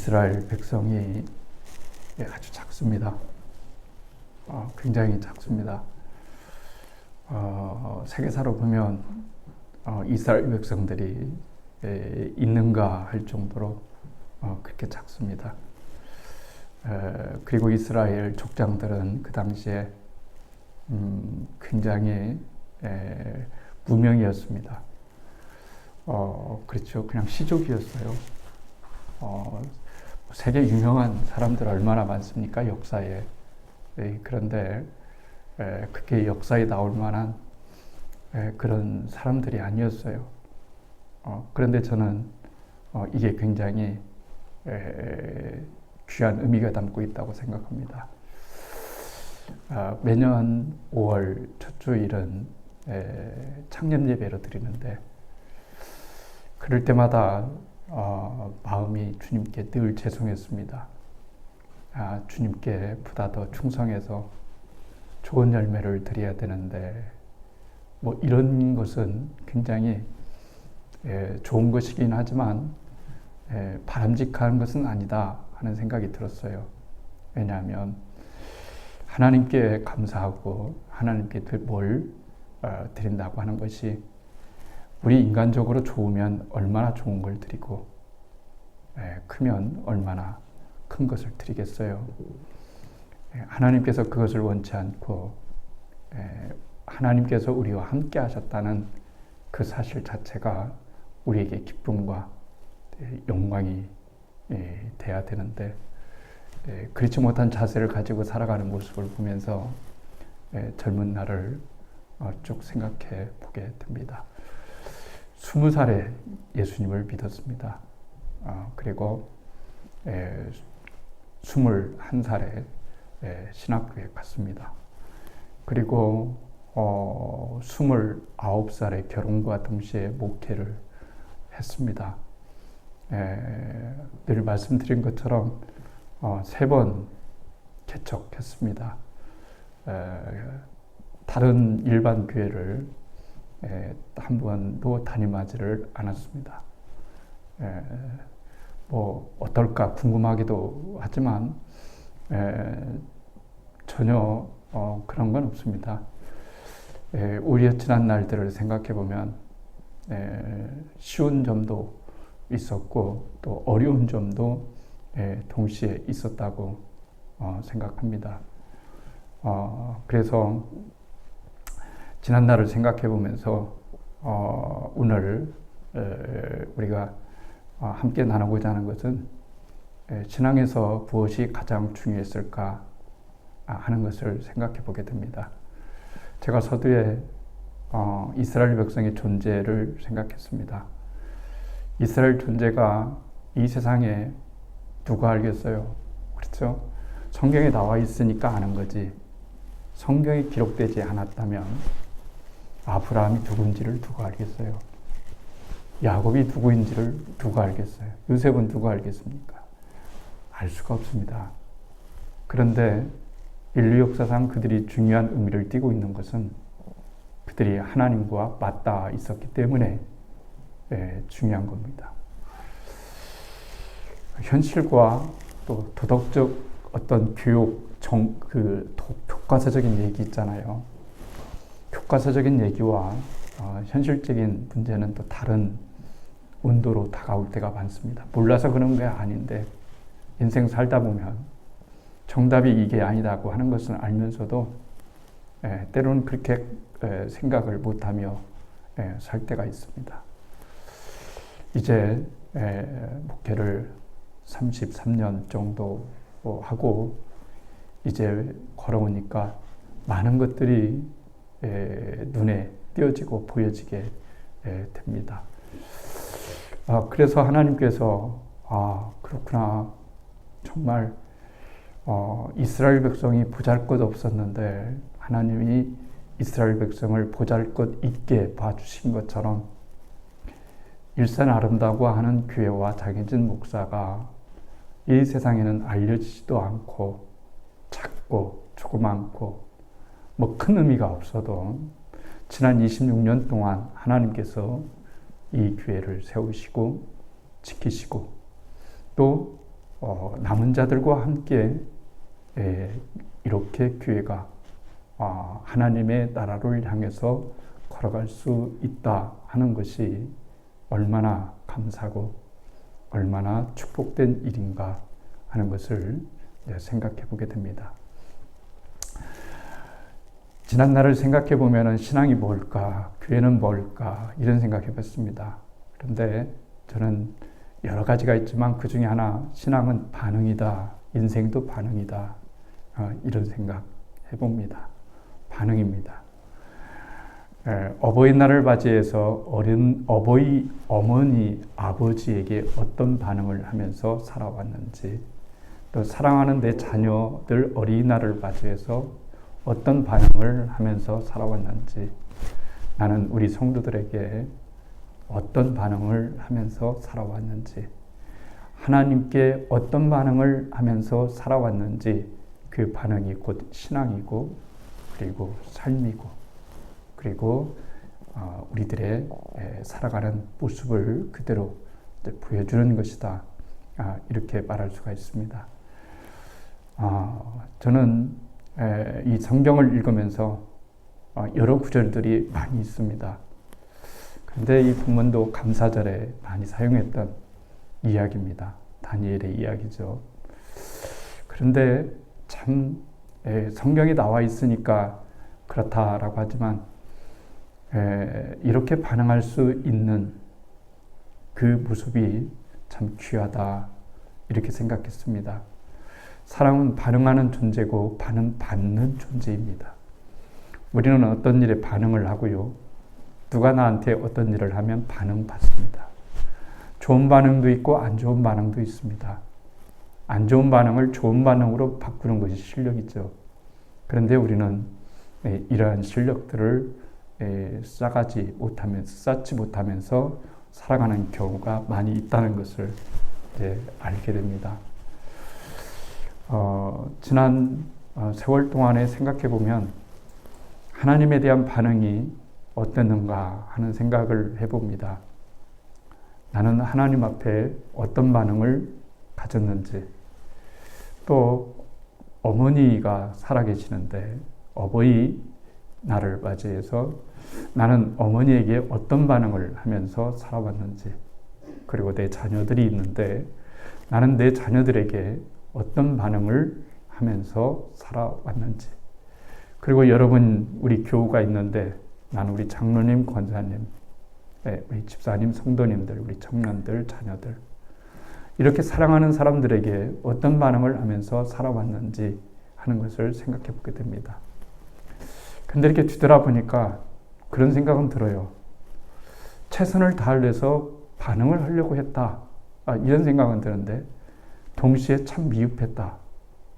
이스라엘 백성이 아주 작습니다. 굉장히 작습니다. 세계사로 보면 이스라엘 백성들이 있는가 할 정도로 그렇게 작습니다. 그리고 이스라엘 족장들은 그 당시에 굉장히 무명이었습니다. 그렇죠. 그냥 시족이었어요. 세계 유명한 사람들 얼마나 많습니까? 역사에. 그런데 그게 역사에 나올 만한 그런 사람들이 아니었어요. 그런데 저는 이게 굉장히 귀한 의미가 담고 있다고 생각합니다. 매년 5월 첫 주일은 창념 예배로 드리는데 그럴 때마다 마음이 주님께 늘 죄송했습니다. 주님께 보다 더 충성해서 좋은 열매를 드려야 되는데 뭐 이런 것은 굉장히 좋은 것이긴 하지만 바람직한 것은 아니다 하는 생각이 들었어요. 왜냐하면 하나님께 감사하고 하나님께 뭘 드린다고 하는 것이 우리 인간적으로 좋으면 얼마나 좋은 걸 드리고 크면 얼마나 큰 것을 드리겠어요. 하나님께서 그것을 원치 않고 하나님께서 우리와 함께 하셨다는 그 사실 자체가 우리에게 기쁨과 영광이 돼야 되는데 그렇지 못한 자세를 가지고 살아가는 모습을 보면서 젊은 날을 쭉 생각해 보게 됩니다. 20살에 예수님을 믿었습니다. 그리고 21살에 신학교에 갔습니다. 그리고 29살에 결혼과 동시에 목회를 했습니다. 늘 말씀드린 것처럼 3번 개척했습니다. 다른 일반 교회를 한 번도 다ним하지를 않았습니다. 뭐 어떨까 궁금하기도 하지만 전혀 그런 건 없습니다. 오히려 지난 날들을 생각해 보면 쉬운 점도 있었고 또 어려운 점도 동시에 있었다고 생각합니다. 그래서 지난 날을 생각해 보면서 오늘 우리가 함께 나누고자 하는 것은 신앙에서 무엇이 가장 중요했을까 하는 것을 생각해 보게 됩니다. 제가 서두에 이스라엘 백성의 존재를 생각했습니다. 이스라엘 존재가 이 세상에 누가 알겠어요? 그렇죠? 성경에 나와 있으니까 아는 거지. 성경에 기록되지 않았다면 아브라함이 누군지를 누가 알겠어요? 야곱이 누구인지를 누가 알겠어요? 요셉은 누가 알겠습니까? 알 수가 없습니다. 그런데 인류 역사상 그들이 중요한 의미를 띠고 있는 것은 그들이 하나님과 맞닿아 있었기 때문에 중요한 겁니다. 현실과 또 도덕적 어떤 교육, 교과서적인 얘기 있잖아요. 교과서적인 얘기와 현실적인 문제는 또 다른 온도로 다가올 때가 많습니다. 몰라서 그런 게 아닌데 인생 살다 보면 정답이 이게 아니다고 하는 것은 알면서도 때로는 그렇게 생각을 못하며 살 때가 있습니다. 이제 목회를 33년 정도 하고 이제 걸어오니까 많은 것들이 눈에 띄어지고 보여지게 됩니다. 그래서 하나님께서 그렇구나. 정말 이스라엘 백성이 보잘것없었는데 하나님이 이스라엘 백성을 보잘것있게 봐주신 것처럼 일산 아름다고 하는 교회와 장혜진 목사가 이 세상에는 알려지지도 않고 작고 조그맣고 뭐 큰 의미가 없어도 지난 26년 동안 하나님께서 이 교회를 세우시고 지키시고 또 남은 자들과 함께 이렇게 교회가 하나님의 나라를 향해서 걸어갈 수 있다 하는 것이 얼마나 감사하고 얼마나 축복된 일인가 하는 것을 생각해 보게 됩니다. 지난 날을 생각해 보면 신앙이 뭘까, 교회는 뭘까 이런 생각해 봤습니다. 그런데 저는 여러 가지가 있지만 그 중에 하나, 신앙은 반응이다, 인생도 반응이다, 이런 생각 해봅니다. 반응입니다. 어버이날을 맞이해서 어머니 아버지에게 어떤 반응을 하면서 살아왔는지, 또 사랑하는 내 자녀들 어린이날을 맞이해서 어떤 반응을 하면서 살아왔는지, 나는 우리 성도들에게 어떤 반응을 하면서 살아왔는지, 하나님께 어떤 반응을 하면서 살아왔는지, 그 반응이 곧 신앙이고, 그리고 삶이고, 그리고 우리들의 살아가는 모습을 그대로 보여주는 것이다, 이렇게 말할 수가 있습니다. 저는 이 성경을 읽으면서 여러 구절들이 많이 있습니다. 그런데 이 본문도 감사절에 많이 사용했던 이야기입니다. 다니엘의 이야기죠. 그런데 참 성경에 나와 있으니까 그렇다라고 하지만 이렇게 반응할 수 있는 그 모습이 참 귀하다, 이렇게 생각했습니다. 사람은 반응하는 존재고 반응받는 존재입니다. 우리는 어떤 일에 반응을 하고요, 누가 나한테 어떤 일을 하면 반응받습니다. 좋은 반응도 있고 안 좋은 반응도 있습니다. 안 좋은 반응을 좋은 반응으로 바꾸는 것이 실력이죠. 그런데 우리는 이러한 실력들을 쌓지 못하면서 살아가는 경우가 많이 있다는 것을 알게 됩니다. 지난 세월 동안에 생각해 보면 하나님에 대한 반응이 어땠는가 하는 생각을 해봅니다. 나는 하나님 앞에 어떤 반응을 가졌는지, 또 어머니가 살아계시는데 어버이 날을 맞이해서 나는 어머니에게 어떤 반응을 하면서 살아왔는지, 그리고 내 자녀들이 있는데 나는 내 자녀들에게 어떤 반응을 하면서 살아왔는지, 그리고 여러분 우리 교우가 있는데 나는 우리 장로님, 권사님, 우리 집사님, 성도님들, 우리 청년들, 자녀들, 이렇게 사랑하는 사람들에게 어떤 반응을 하면서 살아왔는지 하는 것을 생각해 보게 됩니다. 근데 이렇게 뒤돌아보니까 그런 생각은 들어요. 최선을 다해서 반응을 하려고 했다, 이런 생각은 드는데 동시에 참 미흡했다,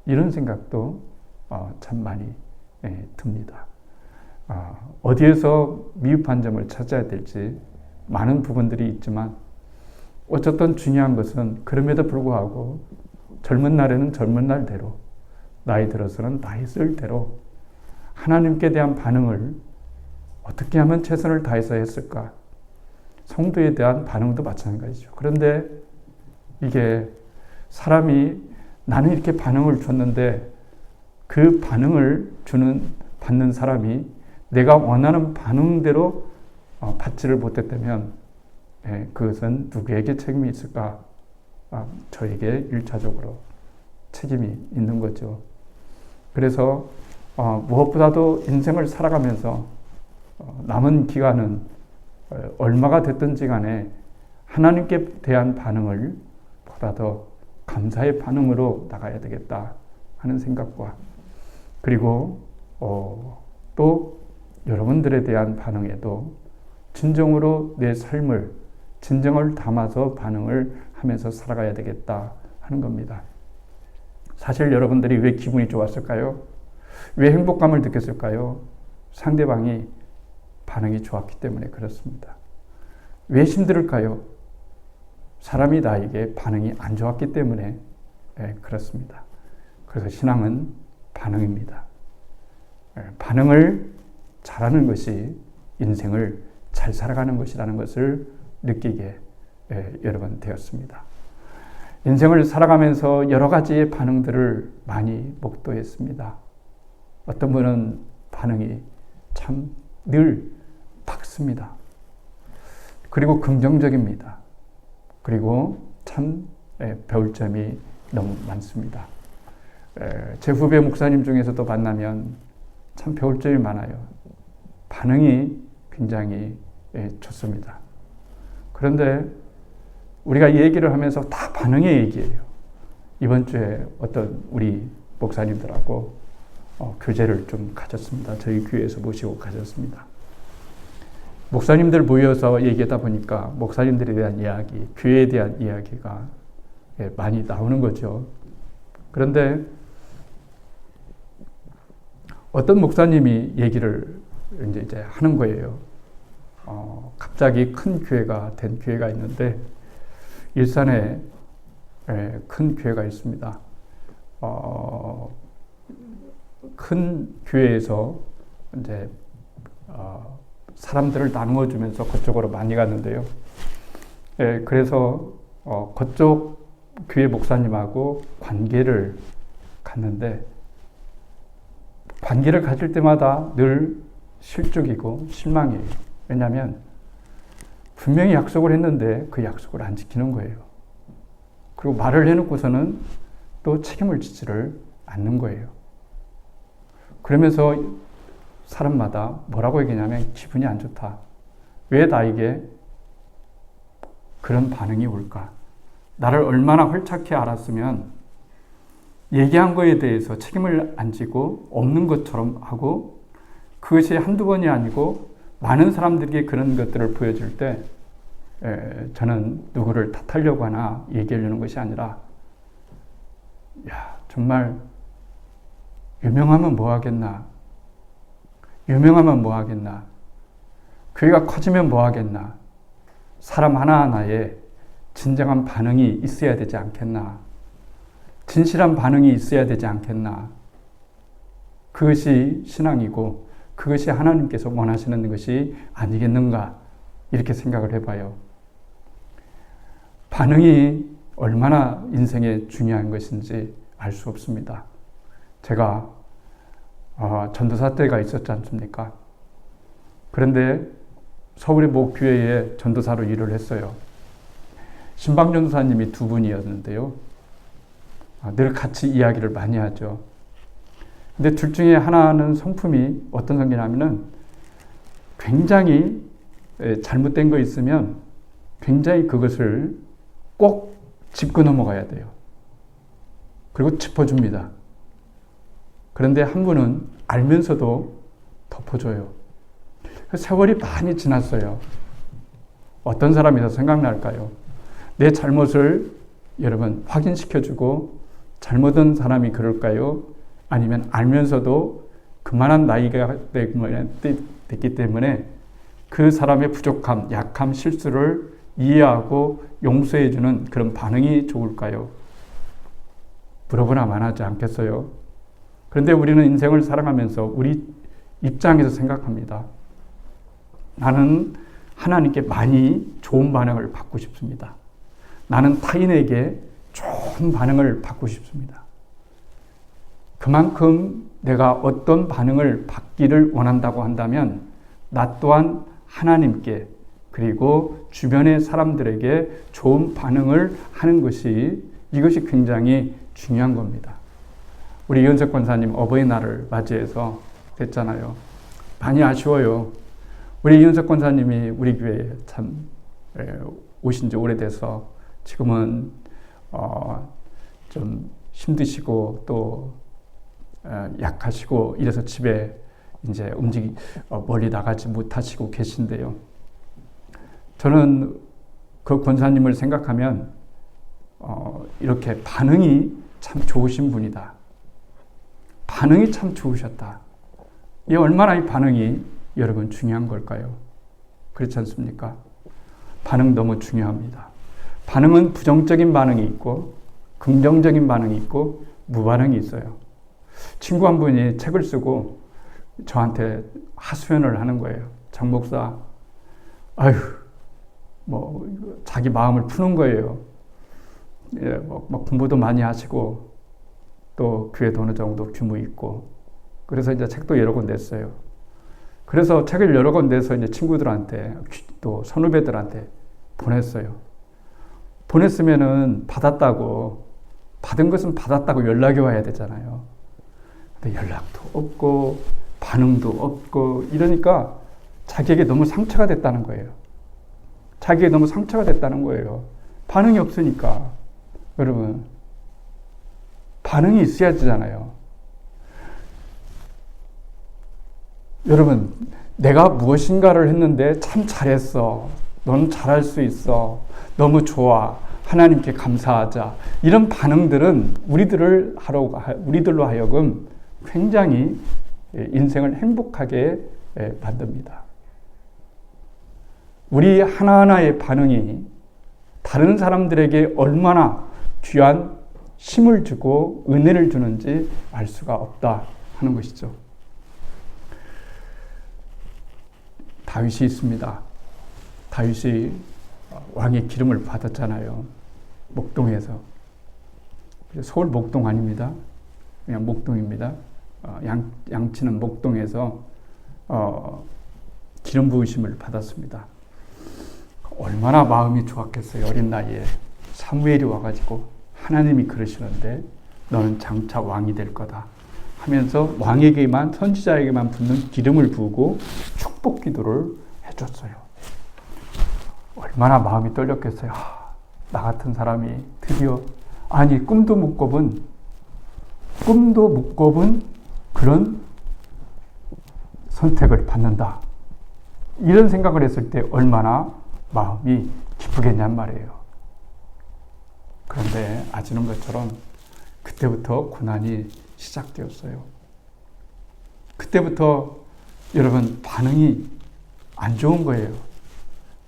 이런 생각도 참 많이 듭니다. 어디에서 미흡한 점을 찾아야 될지 많은 부분들이 있지만 어쨌든 중요한 것은 그럼에도 불구하고 젊은 날에는 젊은 날대로, 나이 들어서는 나이 쓸대로 하나님께 대한 반응을 어떻게 하면 최선을 다해서 했을까? 성도에 대한 반응도 마찬가지죠. 그런데 이게 사람이 나는 이렇게 반응을 줬는데 그 반응을 받는 사람이 내가 원하는 반응대로 받지를 못했다면 그것은 누구에게 책임이 있을까? 저에게 1차적으로 책임이 있는 거죠. 그래서 무엇보다도 인생을 살아가면서 남은 기간은 얼마가 됐든지 간에 하나님께 대한 반응을 보다 더 감사의 반응으로 나가야 되겠다 하는 생각과, 그리고 또 여러분들에 대한 반응에도 진정으로 내 삶을 진정을 담아서 반응을 하면서 살아가야 되겠다 하는 겁니다. 사실 여러분들이 왜 기분이 좋았을까요? 왜 행복감을 느꼈을까요? 상대방이 반응이 좋았기 때문에 그렇습니다. 왜 힘들을까요? 사람이 나에게 반응이 안 좋았기 때문에 그렇습니다. 그래서 신앙은 반응입니다. 반응을 잘하는 것이 인생을 잘 살아가는 것이라는 것을 느끼게 여러 번 되었습니다. 인생을 살아가면서 여러 가지의 반응들을 많이 목도했습니다. 어떤 분은 반응이 참 늘 밝습니다. 그리고 긍정적입니다. 그리고 참 배울 점이 너무 많습니다. 제 후배 목사님 중에서도 만나면 참 배울 점이 많아요. 반응이 굉장히 좋습니다. 그런데 우리가 이 얘기를 하면서 다 반응의 얘기예요. 이번 주에 어떤 우리 목사님들하고 교제를 좀 가졌습니다. 저희 교회에서 모시고 가졌습니다. 목사님들 모여서 얘기하다 보니까 목사님들에 대한 이야기, 교회에 대한 이야기가 많이 나오는 거죠. 그런데 어떤 목사님이 얘기를 이제 하는 거예요. 갑자기 큰 교회가 된 교회가 있는데 일산에 큰 교회가 있습니다. 큰 교회에서 이제 사람들을 나누어 주면서 그쪽으로 많이 갔는데요. 그래서 그쪽 교회 목사님하고 관계를 갖는데 관계를 가질 때마다 늘 실족이고 실망이에요. 왜냐하면 분명히 약속을 했는데 그 약속을 안 지키는 거예요. 그리고 말을 해놓고서는 또 책임을 지지를 않는 거예요. 그러면서 사람마다 뭐라고 얘기하냐면 기분이 안 좋다. 왜 나에게 그런 반응이 올까? 나를 얼마나 활착해 알았으면 얘기한 거에 대해서 책임을 안 지고 없는 것처럼 하고 그것이 한두 번이 아니고 많은 사람들에게 그런 것들을 보여줄 때 저는 누구를 탓하려고 하나 얘기하려는 것이 아니라 정말 유명하면 뭐 하겠나? 유명하면 뭐 하겠나? 교회가 커지면 뭐 하겠나? 사람 하나하나에 진정한 반응이 있어야 되지 않겠나? 진실한 반응이 있어야 되지 않겠나? 그것이 신앙이고 그것이 하나님께서 원하시는 것이 아니겠는가? 이렇게 생각을 해봐요. 반응이 얼마나 인생에 중요한 것인지 알 수 없습니다. 제가 전도사 때가 있었지 않습니까? 그런데 서울의 모 교회에 전도사로 일을 했어요. 신방 전도사님이 두 분이었는데요. 늘 같이 이야기를 많이 하죠. 근데 둘 중에 하나는 성품이 어떤 성격이냐면은 굉장히 잘못된 거 있으면 굉장히 그것을 꼭 짚고 넘어가야 돼요. 그리고 짚어줍니다. 그런데 한 분은 알면서도 덮어줘요. 세월이 많이 지났어요. 어떤 사람이 더 생각날까요? 내 잘못을 여러분 확인시켜주고 잘못한 사람이 그럴까요? 아니면 알면서도 그만한 나이가 됐기 때문에 그 사람의 부족함, 약함, 실수를 이해하고 용서해주는 그런 반응이 좋을까요? 물어보나만 하지 않겠어요? 그런데 우리는 인생을 살아가면서 우리 입장에서 생각합니다. 나는 하나님께 많이 좋은 반응을 받고 싶습니다. 나는 타인에게 좋은 반응을 받고 싶습니다. 그만큼 내가 어떤 반응을 받기를 원한다고 한다면 나 또한 하나님께 그리고 주변의 사람들에게 좋은 반응을 하는 것이 이것이 굉장히 중요한 겁니다. 우리 이은석 권사님 어버이날을 맞이해서 됐잖아요. 많이 아쉬워요. 우리 이은석 권사님이 우리 교회에 참 오신 지 오래돼서 지금은 좀 힘드시고 또 약하시고 이래서 집에 이제 멀리 나가지 못하시고 계신데요. 저는 그 권사님을 생각하면 이렇게 반응이 참 좋으신 분이다. 반응이 참 좋으셨다. 이 얼마나 이 반응이 여러분 중요한 걸까요? 그렇지 않습니까? 반응 너무 중요합니다. 반응은 부정적인 반응이 있고 긍정적인 반응이 있고 무반응이 있어요. 친구 한 분이 책을 쓰고 저한테 하소연을 하는 거예요. 장 목사, 자기 마음을 푸는 거예요. 뭐 공부도 많이 하시고 또 교회도 어느 정도 규모 있고 그래서 이제 책도 여러 권 냈어요. 그래서 책을 여러 권 내서 이제 친구들한테 또 선후배들한테 보냈어요. 보냈으면은 받은 것은 받았다고 연락이 와야 되잖아요. 근데 연락도 없고 반응도 없고 이러니까 자기에게 너무 상처가 됐다는 거예요. 자기에게 너무 상처가 됐다는 거예요. 반응이 없으니까. 여러분, 반응이 있어야 되잖아요. 여러분, 내가 무엇인가를 했는데 참 잘했어. 넌 잘할 수 있어. 너무 좋아. 하나님께 감사하자. 이런 반응들은 우리들로 하여금 굉장히 인생을 행복하게 만듭니다. 우리 하나하나의 반응이 다른 사람들에게 얼마나 귀한 힘을 주고 은혜를 주는지 알 수가 없다 하는 것이죠. 다윗이 있습니다. 다윗이 왕의 기름을 받았잖아요. 목동에서. 서울 목동 아닙니다. 그냥 목동입니다. 양치는 목동에서 기름 부으심을 받았습니다. 얼마나 마음이 좋았겠어요. 어린 나이에 사무엘이 와가지고 하나님이 그러시는데 너는 장차 왕이 될 거다 하면서 왕에게만 선지자에게만 붓는 기름을 부고 축복 기도를 해줬어요. 얼마나 마음이 떨렸겠어요. 나 같은 사람이 드디어 꿈도 못 꿔본 그런 선택을 받는다. 이런 생각을 했을 때 얼마나 마음이 기쁘겠냔 말이에요. 그런데 아시는 것처럼 그때부터 고난이 시작되었어요. 그때부터 여러분 반응이 안 좋은 거예요.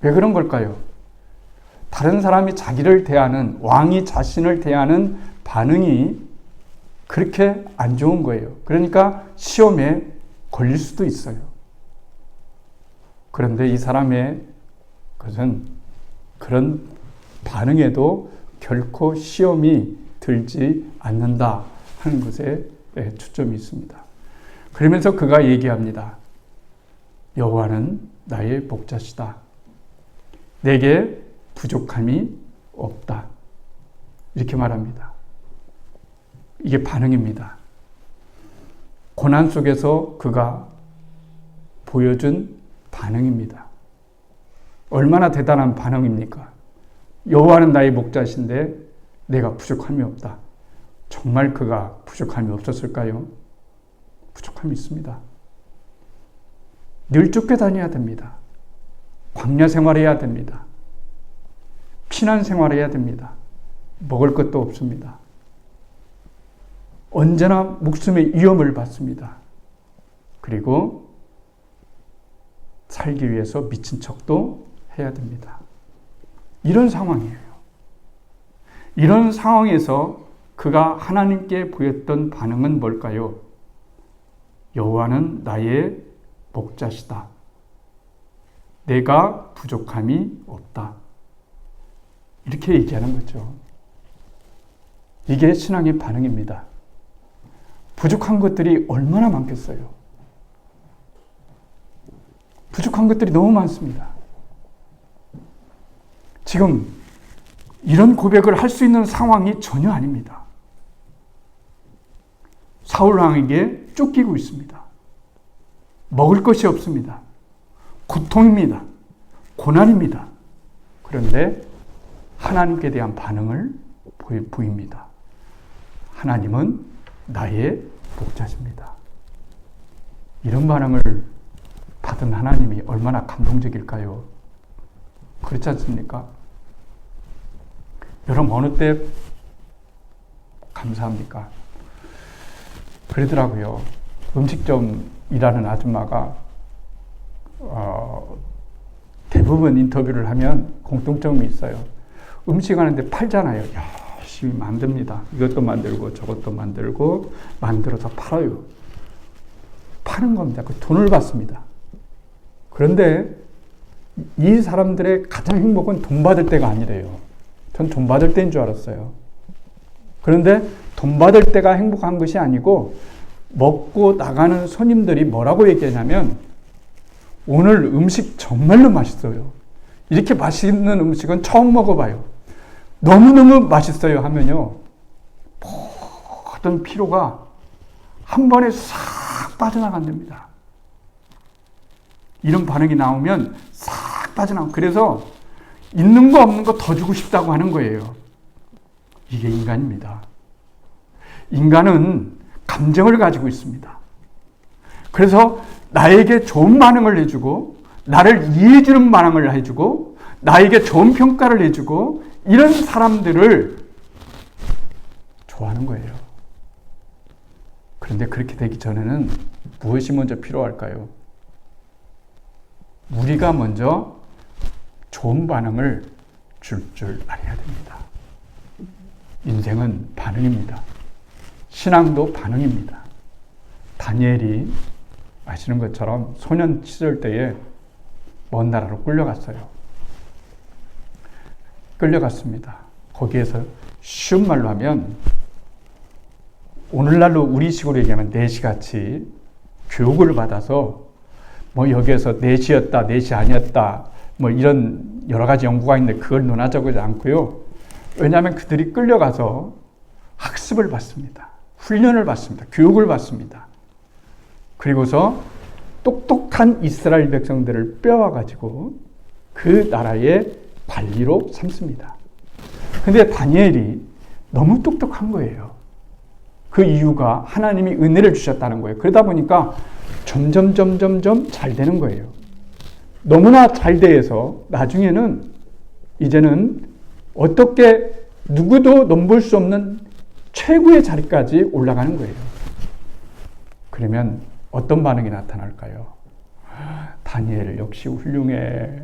왜 그런 걸까요? 다른 사람이 자기를 대하는, 왕이 자신을 대하는 반응이 그렇게 안 좋은 거예요. 그러니까 시험에 걸릴 수도 있어요. 그런데 이 사람의 것은 그런 반응에도 결코 시험이 들지 않는다 하는 것에 초점이 있습니다. 그러면서 그가 얘기합니다. 여호와는 나의 목자시다. 내게 부족함이 없다. 이렇게 말합니다. 이게 반응입니다. 고난 속에서 그가 보여준 반응입니다. 얼마나 대단한 반응입니까? 여호와는 나의 목자신데 내가 부족함이 없다. 정말 그가 부족함이 없었을까요? 부족함이 있습니다. 늘 쫓겨다녀야 됩니다. 광야 생활해야 됩니다. 피난 생활해야 됩니다. 먹을 것도 없습니다. 언제나 목숨의 위험을 받습니다. 그리고 살기 위해서 미친 척도 해야 됩니다. 이런 상황이에요. 이런 상황에서 그가 하나님께 보였던 반응은 뭘까요? 여호와는 나의 목자시다. 내가 부족함이 없다. 이렇게 얘기하는 거죠. 이게 신앙의 반응입니다. 부족한 것들이 얼마나 많겠어요. 부족한 것들이 너무 많습니다. 지금 이런 고백을 할 수 있는 상황이 전혀 아닙니다. 사울 왕에게 쫓기고 있습니다. 먹을 것이 없습니다. 고통입니다. 고난입니다. 그런데 하나님께 대한 반응을 보입니다. 하나님은 나의 목자십니다. 이런 반응을 받은 하나님이 얼마나 감동적일까요? 그렇지 않습니까? 여러분 어느 때 감사합니까? 그러더라고요. 음식점 일하는 아줌마가 대부분 인터뷰를 하면 공통점이 있어요. 음식 하는데 팔잖아요. 열심히 만듭니다. 이것도 만들고 저것도 만들고 만들어서 팔아요. 파는 겁니다. 그 돈을 받습니다. 그런데 이 사람들의 가장 행복은 돈 받을 때가 아니래요. 전 돈 받을 때인 줄 알았어요. 그런데 돈 받을 때가 행복한 것이 아니고 먹고 나가는 손님들이 뭐라고 얘기하냐면 오늘 음식 정말로 맛있어요. 이렇게 맛있는 음식은 처음 먹어봐요. 너무너무 맛있어요 하면요. 모든 피로가 한 번에 싹 빠져나간답니다. 이런 반응이 나오면 싹 빠져나가고 그래서 있는 거 없는 거 더 주고 싶다고 하는 거예요. 이게 인간입니다. 인간은 감정을 가지고 있습니다. 그래서 나에게 좋은 반응을 해주고 나를 이해해주는 반응을 해주고 나에게 좋은 평가를 해주고 이런 사람들을 좋아하는 거예요. 그런데 그렇게 되기 전에는 무엇이 먼저 필요할까요? 우리가 먼저 좋은 반응을 줄 알아야 됩니다. 인생은 반응입니다. 신앙도 반응입니다. 다니엘이 아시는 것처럼 소년 시절 때에 먼 나라로 끌려갔습니다. 거기에서 쉬운 말로 하면 오늘날로 우리식으로 얘기하면 내시같이 교육을 받아서 뭐 여기에서 내시였다, 내시 아니었다 뭐 이런 여러 가지 연구가 있는데 그걸 논하자고 않고요. 왜냐하면 그들이 끌려가서 학습을 받습니다. 훈련을 받습니다. 교육을 받습니다. 그리고서 똑똑한 이스라엘 백성들을 빼와가지고 그 나라의 관리로 삼습니다. 근데 다니엘이 너무 똑똑한 거예요. 그 이유가 하나님이 은혜를 주셨다는 거예요. 그러다 보니까 점점 잘 되는 거예요. 너무나 잘 돼서 나중에는 이제는 어떻게 누구도 넘볼 수 없는 최고의 자리까지 올라가는 거예요. 그러면 어떤 반응이 나타날까요? 다니엘 역시 훌륭해.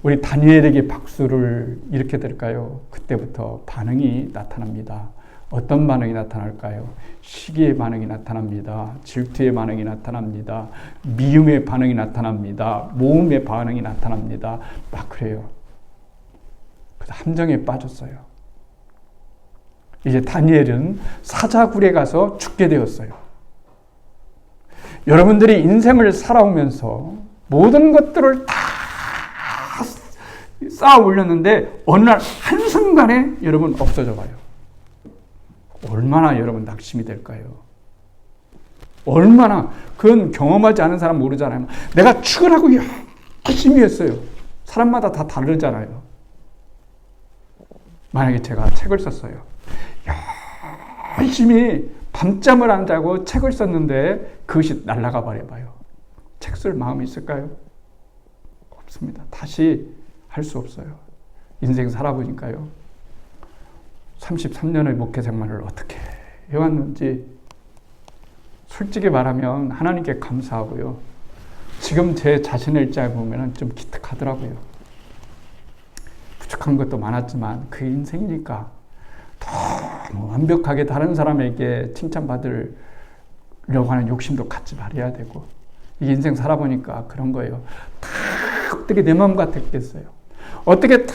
우리 다니엘에게 박수를 이렇게 드릴까요? 그때부터 반응이 나타납니다. 어떤 반응이 나타날까요? 시기의 반응이 나타납니다. 질투의 반응이 나타납니다. 미움의 반응이 나타납니다. 모험의 반응이 나타납니다. 막 그래요. 그래서 함정에 빠졌어요. 이제 다니엘은 사자굴에 가서 죽게 되었어요. 여러분들이 인생을 살아오면서 모든 것들을 다 쌓아 올렸는데 어느 날 한순간에 여러분 없어져 봐요. 얼마나 여러분 낙심이 될까요? 얼마나 그건 경험하지 않은 사람 모르잖아요. 내가 출근하고 열심히 했어요. 사람마다 다 다르잖아요. 만약에 제가 책을 썼어요. 열심히 밤잠을 안 자고 책을 썼는데 그것이 날아가 버려봐요. 책 쓸 마음이 있을까요? 없습니다. 다시 할 수 없어요. 인생 살아보니까요. 33년의 목회 생활을 어떻게 해왔는지 솔직히 말하면 하나님께 감사하고요. 지금 제 자신의 입장에 보면 좀 기특하더라고요. 부족한 것도 많았지만 그 인생이니까 너무 완벽하게 다른 사람에게 칭찬받으려고 하는 욕심도 갖지 말아야 되고 이 인생 살아보니까 그런 거예요. 다 어떻게 내 마음 같았겠어요? 어떻게 다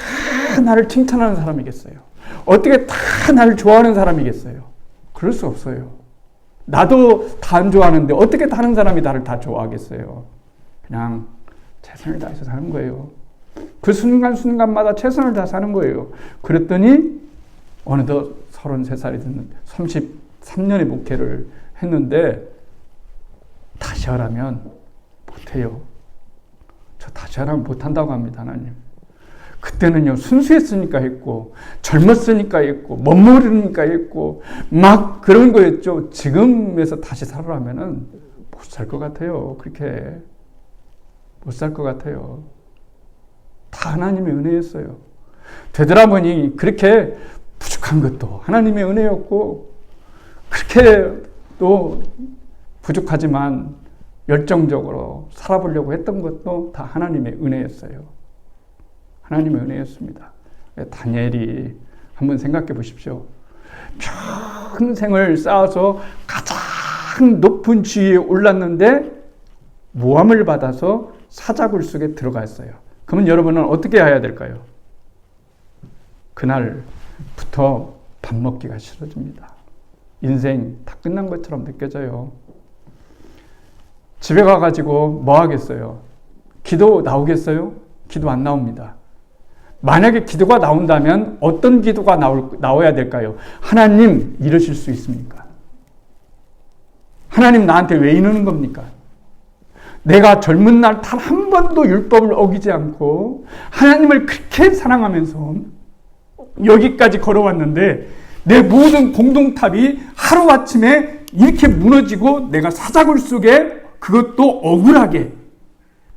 나를 칭찬하는 사람이겠어요? 어떻게 다 나를 좋아하는 사람이겠어요? 그럴 수 없어요. 나도 다 안 좋아하는데 어떻게 다른 사람이 나를 다 좋아하겠어요? 그냥 최선을 다해서 사는 거예요. 그 순간순간마다 최선을 다해 사는 거예요. 그랬더니 어느덧 33살이 됐는 33년의 목회를 했는데 다시 하라면 못해요. 저 다시 하라면 못한다고 합니다. 하나님. 그때는요 순수했으니까 했고 젊었으니까 했고 멋모르니까 했고 막 그런 거였죠. 지금에서 다시 살아라면은 못 살 것 같아요. 그렇게 못 살 것 같아요. 다 하나님의 은혜였어요. 되돌아보니 그렇게 부족한 것도 하나님의 은혜였고 그렇게 또 부족하지만 열정적으로 살아보려고 했던 것도 다 하나님의 은혜였어요. 하나님의 은혜였습니다. 다니엘이 한번 생각해 보십시오. 평생을 쌓아서 가장 높은 지위에 올랐는데 모함을 받아서 사자굴 속에 들어갔어요. 그러면 여러분은 어떻게 해야 될까요? 그날부터 밥 먹기가 싫어집니다. 인생 다 끝난 것처럼 느껴져요. 집에 가가지고 뭐 하겠어요? 기도 나오겠어요? 기도 안 나옵니다. 만약에 기도가 나온다면 어떤 기도가 나와야 될까요? 하나님, 이러실 수 있습니까? 하나님 나한테 왜 이러는 겁니까? 내가 젊은 날 단 한 번도 율법을 어기지 않고 하나님을 그렇게 사랑하면서 여기까지 걸어왔는데 내 모든 공동탑이 하루아침에 이렇게 무너지고 내가 사자굴 속에 그것도 억울하게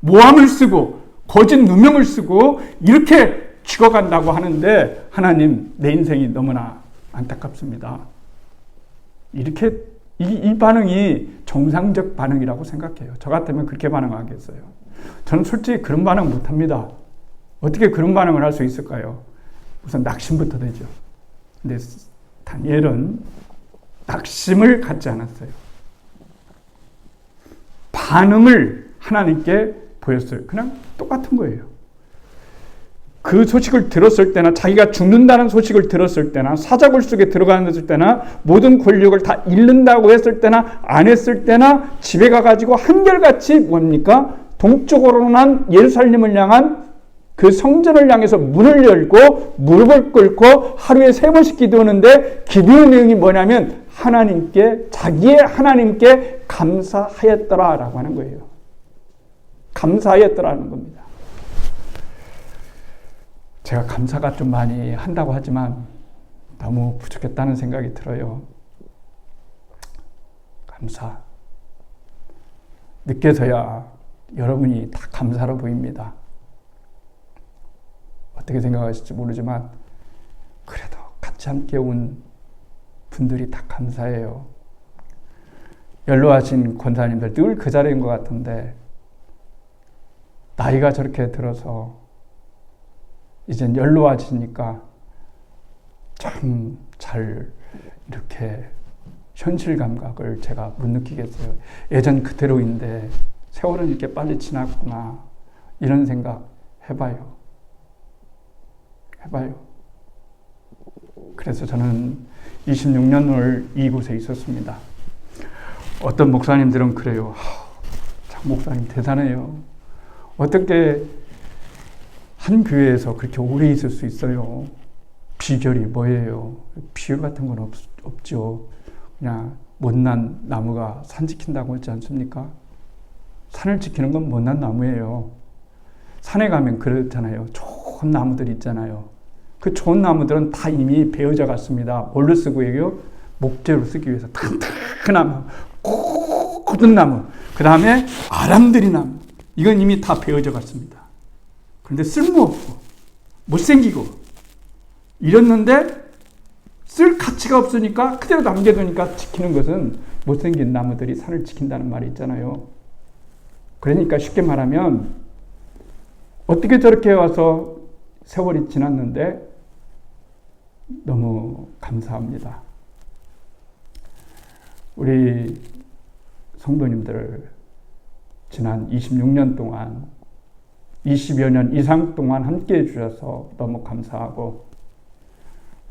모함을 쓰고 거짓 누명을 쓰고 이렇게 죽어간다고 하는데 하나님, 내 인생이 너무나 안타깝습니다. 이렇게 이 반응이 정상적 반응이라고 생각해요. 저 같으면 그렇게 반응하겠어요. 저는 솔직히 그런 반응 못합니다. 어떻게 그런 반응을 할 수 있을까요? 우선 낙심부터 되죠. 근데 다니엘은 낙심을 갖지 않았어요. 반응을 하나님께 보였어요. 그냥 똑같은 거예요. 그 소식을 들었을 때나 자기가 죽는다는 소식을 들었을 때나 사자굴 속에 들어가는 때나 모든 권력을 다 잃는다고 했을 때나 안 했을 때나 집에 가가지고 한결같이 뭡니까? 동쪽으로 난 예루살렘을 향한 그 성전을 향해서 문을 열고 무릎을 꿇고 하루에 3번씩 기도하는데 기도의 내용이 뭐냐면 하나님께, 자기의 하나님께 감사하였더라라고 하는 거예요. 감사하였더라는 겁니다. 제가 감사가 좀 많이 한다고 하지만 너무 부족했다는 생각이 들어요. 감사. 늦게서야 여러분이 다 감사로 보입니다. 어떻게 생각하실지 모르지만 그래도 같이 함께 온 분들이 다 감사해요. 연로하신 권사님들 늘 그 자리인 것 같은데 나이가 저렇게 들어서 이젠 연로하시니까 참 잘 이렇게 현실 감각을 제가 못 느끼겠어요. 예전 그대로인데 세월은 이렇게 빨리 지났구나 이런 생각 해봐요. 그래서 저는 26년을 이곳에 있었습니다. 어떤 목사님들은 그래요. 장 목사님 대단해요. 어떻게 한 교회에서 그렇게 오래 있을 수 있어요? 비결이 뭐예요? 비결 같은 건 없죠. 그냥 못난 나무가 산 지킨다고 했지 않습니까? 산을 지키는 건 못난 나무예요. 산에 가면 그렇잖아요. 좋은 나무들 있잖아요. 그 좋은 나무들은 다 이미 베어져 갔습니다. 뭘로 쓰고 해요? 목재로 쓰기 위해서 튼튼한 나무, 굳은 나무, 그 다음에 아람들이 나무. 이건 이미 다 베어져 갔습니다. 그런데 쓸모없고 못생기고 이랬는데 쓸 가치가 없으니까 그대로 남겨두니까 지키는 것은 못생긴 나무들이 산을 지킨다는 말이 있잖아요. 그러니까 쉽게 말하면 어떻게 저렇게 와서 세월이 지났는데 너무 감사합니다. 우리 성도님들 지난 26년 동안 20여 년 이상 동안 함께 해주셔서 너무 감사하고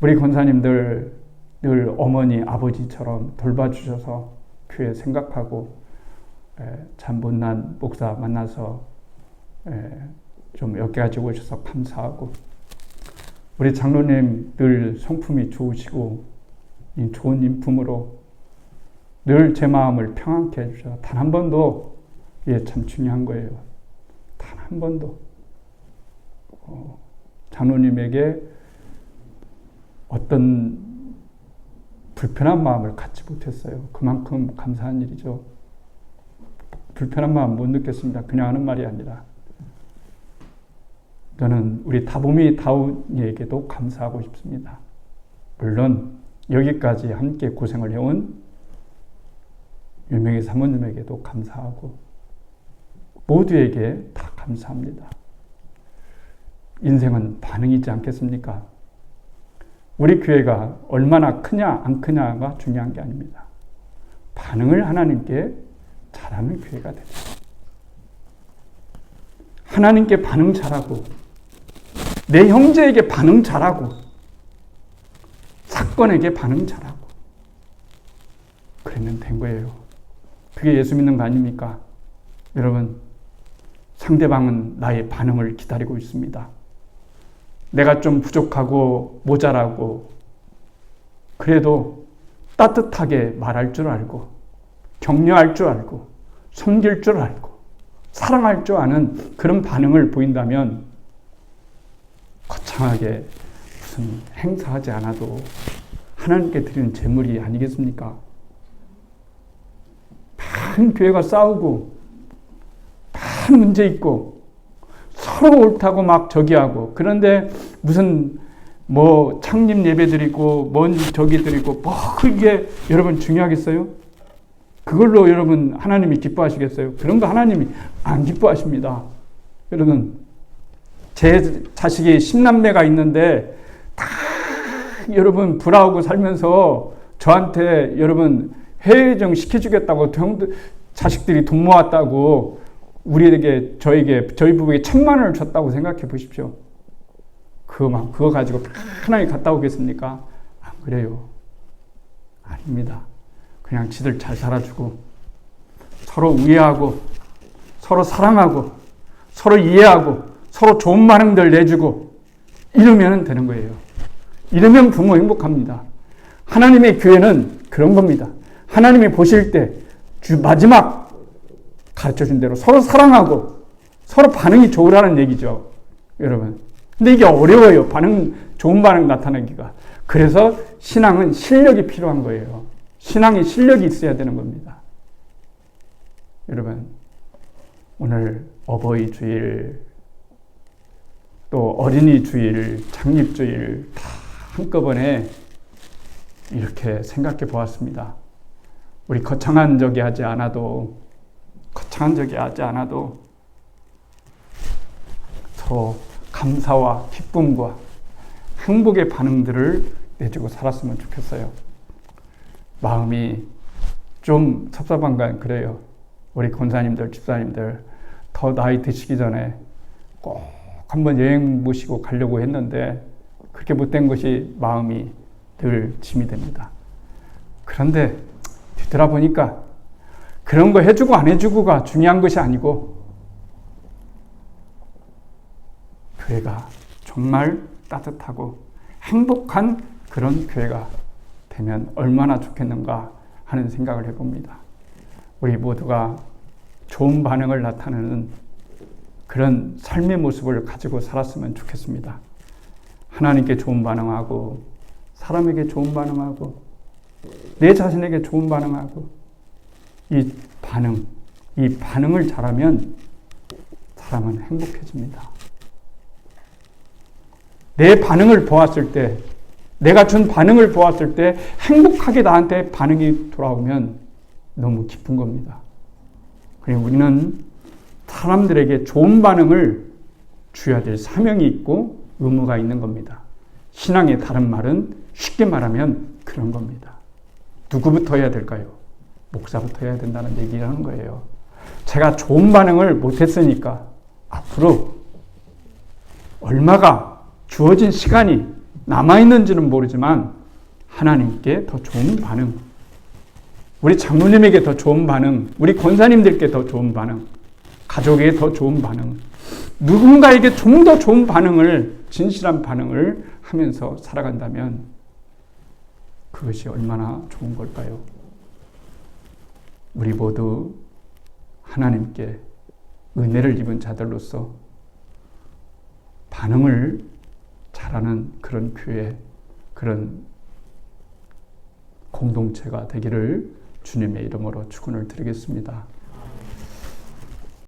우리 권사님들 늘 어머니 아버지처럼 돌봐주셔서 교회 생각하고 참 못난 목사 만나서 좀 엮여가지고 오셔서 감사하고 우리 장로님 늘 성품이 좋으시고 좋은 인품으로 늘 제 마음을 평안케 해주셔서 단 한 번도 이게 참 중요한 거예요. 단 한 번도 장로님에게 어떤 불편한 마음을 갖지 못했어요. 그만큼 감사한 일이죠. 불편한 마음 못 느꼈습니다. 그냥 하는 말이 아니라 저는 우리 다보미 다운이에게도 감사하고 싶습니다. 물론 여기까지 함께 고생을 해온 유명희 사모님에게도 감사하고 모두에게 다 감사합니다. 인생은 반응이지 않겠습니까? 우리 교회가 얼마나 크냐 안 크냐가 중요한 게 아닙니다. 반응을 하나님께 잘하는 교회가 되죠. 하나님께 반응 잘하고 내 형제에게 반응 잘하고 사건에게 반응 잘하고 그러면 된 거예요. 그게 예수 믿는 거 아닙니까? 여러분, 상대방은 나의 반응을 기다리고 있습니다. 내가 좀 부족하고 모자라고 그래도 따뜻하게 말할 줄 알고 격려할 줄 알고 섬길 줄 알고 사랑할 줄 아는 그런 반응을 보인다면 거창하게 무슨 행사하지 않아도 하나님께 드리는 제물이 아니겠습니까? 많은 교회가 싸우고 많은 문제 있고 서로 옳다고 막 저기하고 그런데 무슨 뭐 창립 예배 드리고 뭔 저기 드리고 뭐 그게 여러분 중요하겠어요? 그걸로 여러분 하나님이 기뻐하시겠어요? 그런 거 하나님이 안 기뻐하십니다. 여러분, 제 자식이 10남매가 있는데 다 여러분 불화하고 살면서 저한테 여러분 해외여행 시켜주겠다고 자식들이 돈 모았다고 우리에게 저희 부부에게 1,000만 원을 줬다고 생각해 보십시오. 그거 가지고 하나님 갔다 오겠습니까? 안 그래요. 아닙니다. 그냥 지들 잘 살아주고 서로 우애하고 서로 사랑하고 서로 이해하고 서로 좋은 반응들 내주고 이러면 되는 거예요. 이러면 부모 행복합니다. 하나님의 교회는 그런 겁니다. 하나님이 보실 때 마지막 가르쳐준 대로 서로 사랑하고 서로 반응이 좋으라는 얘기죠. 여러분. 근데 이게 어려워요. 좋은 반응 나타내기가. 그래서 신앙은 실력이 필요한 거예요. 신앙에 실력이 있어야 되는 겁니다. 여러분, 오늘 어버이 주일, 또 어린이 주일, 창립 주일 다 한꺼번에 이렇게 생각해 보았습니다. 우리 거창한 적이 하지 않아도 서로 감사와 기쁨과 행복의 반응들을 내주고 살았으면 좋겠어요. 마음이 좀 섭섭한 건 그래요. 우리 권사님들, 집사님들 더 나이 드시기 전에 꼭 한번 여행 모시고 가려고 했는데 그렇게 못된 것이 마음이 늘 짐이 됩니다. 그런데 뒤돌아보니까 그런 거 해주고 안 해주고가 중요한 것이 아니고 교회가 정말 따뜻하고 행복한 그런 교회가 되면 얼마나 좋겠는가 하는 생각을 해봅니다. 우리 모두가 좋은 반응을 나타내는 그런 삶의 모습을 가지고 살았으면 좋겠습니다. 하나님께 좋은 반응하고 사람에게 좋은 반응하고 내 자신에게 좋은 반응하고 이 반응을 잘하면 사람은 행복해집니다. 내 반응을 보았을 때, 내가 준 반응을 보았을 때 행복하게 나한테 반응이 돌아오면 너무 기쁜 겁니다. 그리고 우리는 사람들에게 좋은 반응을 줘야 될 사명이 있고 의무가 있는 겁니다. 신앙의 다른 말은 쉽게 말하면 그런 겁니다. 누구부터 해야 될까요? 목사부터 해야 된다는 얘기라는 거예요. 제가 좋은 반응을 못했으니까 앞으로 얼마가 주어진 시간이 남아있는지는 모르지만 하나님께 더 좋은 반응, 우리 장로님에게 더 좋은 반응, 우리 권사님들께 더 좋은 반응, 가족에게 더 좋은 반응, 누군가에게 좀 더 좋은 반응을, 진실한 반응을 하면서 살아간다면 그것이 얼마나 좋은 걸까요? 우리 모두 하나님께 은혜를 입은 자들로서 반응을 잘하는 그런 교회, 그런 공동체가 되기를 주님의 이름으로 축원을 드리겠습니다.